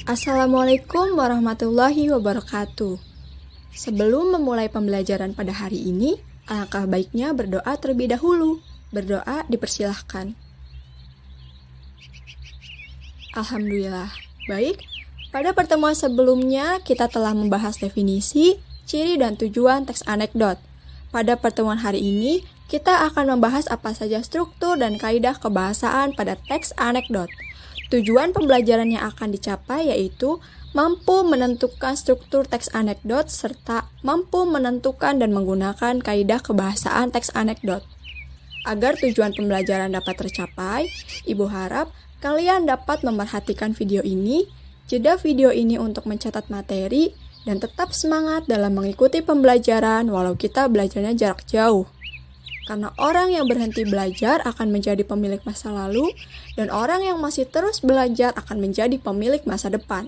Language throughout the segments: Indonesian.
Assalamualaikum warahmatullahi wabarakatuh. Sebelum memulai pembelajaran pada hari ini, alangkah baiknya berdoa terlebih dahulu. Berdoa dipersilahkan. Alhamdulillah. Baik, pada pertemuan sebelumnya kita telah membahas definisi, ciri dan tujuan teks anekdot. Pada pertemuan hari ini, kita akan membahas apa saja struktur dan kaidah kebahasaan pada teks anekdot. Tujuan pembelajaran yang akan dicapai yaitu mampu menentukan struktur teks anekdot serta mampu menentukan dan menggunakan kaidah kebahasaan teks anekdot. Agar tujuan pembelajaran dapat tercapai, Ibu harap kalian dapat memerhatikan video ini, jeda video ini untuk mencatat materi, dan tetap semangat dalam mengikuti pembelajaran walau kita belajarnya jarak jauh. Karena orang yang berhenti belajar akan menjadi pemilik masa lalu, dan orang yang masih terus belajar akan menjadi pemilik masa depan.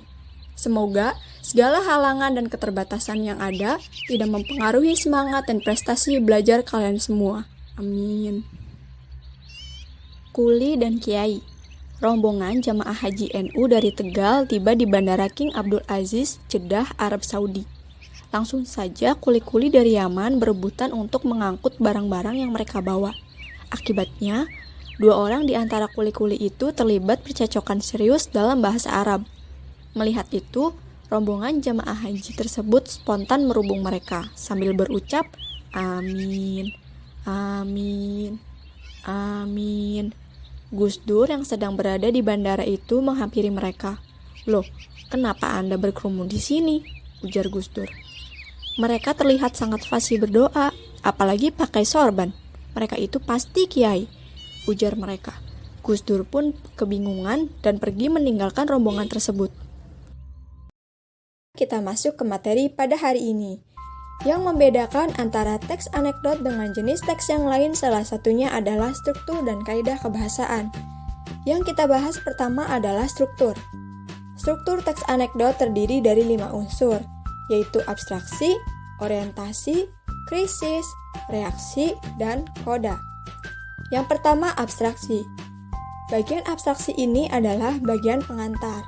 Semoga segala halangan dan keterbatasan yang ada tidak mempengaruhi semangat dan prestasi belajar kalian semua. Amin. Kuli dan Kiai. Rombongan jamaah haji NU dari Tegal tiba di Bandara King Abdul Aziz, Jeddah, Arab Saudi. Langsung saja kuli-kuli dari Yaman berebutan untuk mengangkut barang-barang yang mereka bawa. Akibatnya, 2 orang di antara kuli-kuli itu terlibat percekcokan serius dalam bahasa Arab. Melihat itu, rombongan jamaah haji tersebut spontan merubung mereka sambil berucap, "Amin, amin, amin." Gus Dur yang sedang berada di bandara itu menghampiri mereka. "Loh, kenapa Anda berkerumun di sini?" ujar Gus Dur. "Mereka terlihat sangat fasih berdoa, apalagi pakai sorban. Mereka itu pasti kiai," ujar mereka. Gus Dur pun kebingungan dan pergi meninggalkan rombongan tersebut. Kita masuk ke materi pada hari ini. Yang membedakan antara teks anekdot dengan jenis teks yang lain salah satunya adalah struktur dan kaidah kebahasaan. Yang kita bahas pertama adalah struktur. Struktur teks anekdot terdiri dari 5 unsur, yaitu abstraksi, orientasi, krisis, reaksi, dan koda. Yang pertama, abstraksi. Bagian abstraksi ini adalah bagian pengantar.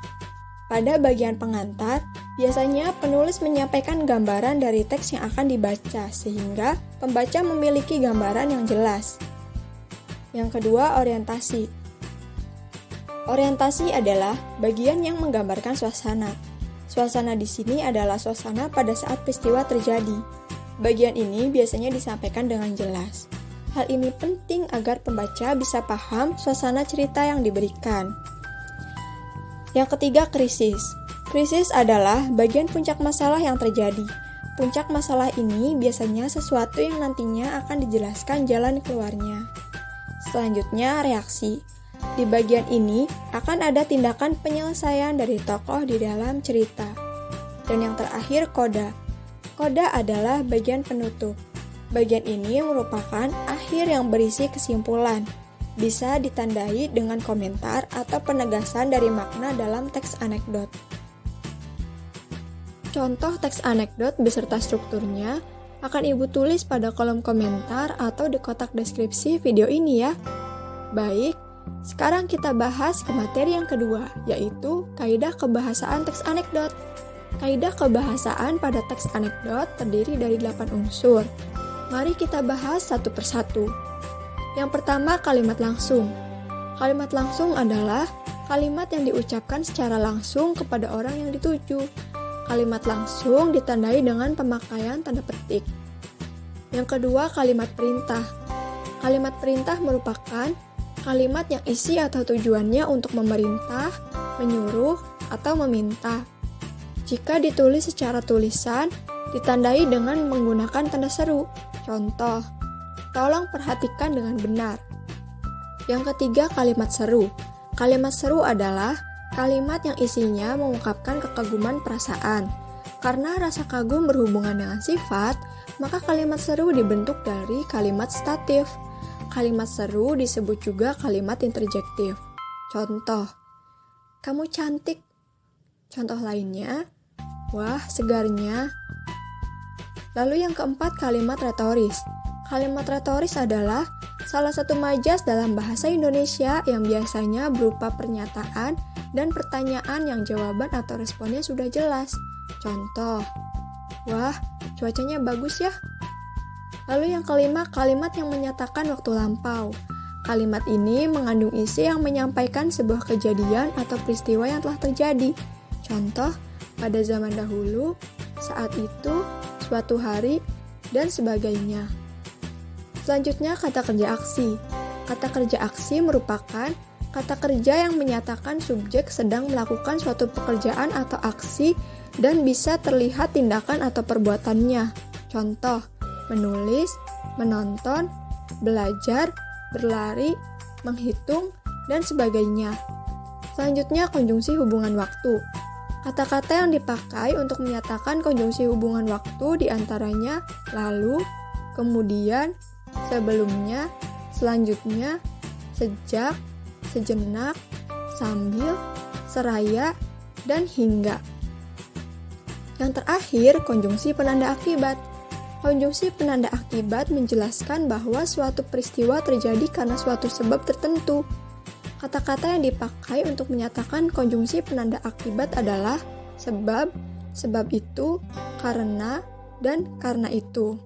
Pada bagian pengantar, biasanya penulis menyampaikan gambaran dari teks yang akan dibaca, sehingga pembaca memiliki gambaran yang jelas. Yang kedua, orientasi. Orientasi adalah bagian yang menggambarkan suasana. Suasana di sini adalah suasana pada saat peristiwa terjadi. Bagian ini biasanya disampaikan dengan jelas. Hal ini penting agar pembaca bisa paham suasana cerita yang diberikan. Yang ketiga, krisis. Krisis adalah bagian puncak masalah yang terjadi. Puncak masalah ini biasanya sesuatu yang nantinya akan dijelaskan jalan keluarnya. Selanjutnya, reaksi. Di bagian ini akan ada tindakan penyelesaian dari tokoh di dalam cerita. Dan yang terakhir, koda. Koda adalah bagian penutup. Bagian ini merupakan akhir yang berisi kesimpulan. Bisa ditandai dengan komentar atau penegasan dari makna dalam teks anekdot. Contoh teks anekdot beserta strukturnya akan Ibu tulis pada kolom komentar atau di kotak deskripsi video ini ya. Baik, sekarang kita bahas ke materi yang kedua, yaitu kaidah kebahasaan teks anekdot. Kaidah kebahasaan pada teks anekdot terdiri dari 8 unsur. Mari kita bahas satu persatu. Yang pertama, kalimat langsung. Kalimat langsung adalah kalimat yang diucapkan secara langsung kepada orang yang dituju. Kalimat langsung ditandai dengan pemakaian tanda petik. Yang kedua, kalimat perintah. Kalimat perintah merupakan kalimat yang isi atau tujuannya untuk memerintah, menyuruh, atau meminta. Jika ditulis secara tulisan, ditandai dengan menggunakan tanda seru. Contoh, tolong perhatikan dengan benar. Yang ketiga, kalimat seru. Kalimat seru adalah kalimat yang isinya mengungkapkan kekaguman perasaan. Karena rasa kagum berhubungan dengan sifat, maka kalimat seru dibentuk dari kalimat statif. Kalimat seru disebut juga kalimat interjektif. Contoh, kamu cantik. Contoh lainnya, wah segarnya. Lalu yang keempat, kalimat retoris. Kalimat retoris adalah Salah satu majas dalam bahasa Indonesia yang biasanya berupa pernyataan dan pertanyaan yang jawaban atau responnya sudah jelas. Contoh, wah, cuacanya bagus ya. Lalu yang kelima, kalimat yang menyatakan waktu lampau. Kalimat ini mengandung isi yang menyampaikan sebuah kejadian atau peristiwa yang telah terjadi. Contoh, pada zaman dahulu, saat itu, suatu hari, dan sebagainya. Selanjutnya, kata kerja aksi. Kata kerja aksi merupakan kata kerja yang menyatakan subjek sedang melakukan suatu pekerjaan atau aksi dan bisa terlihat tindakan atau perbuatannya. Contoh, menulis, menonton, belajar, berlari, menghitung, dan sebagainya. Selanjutnya, konjungsi hubungan waktu. Kata-kata yang dipakai untuk menyatakan konjungsi hubungan waktu diantaranya lalu, kemudian, sebelumnya, selanjutnya, sejak, sejenak, sambil, seraya, dan hingga. Yang terakhir, konjungsi penanda akibat. Konjungsi penanda akibat menjelaskan bahwa suatu peristiwa terjadi karena suatu sebab tertentu. Kata-kata yang dipakai untuk menyatakan konjungsi penanda akibat adalah sebab, sebab itu, karena, dan karena itu.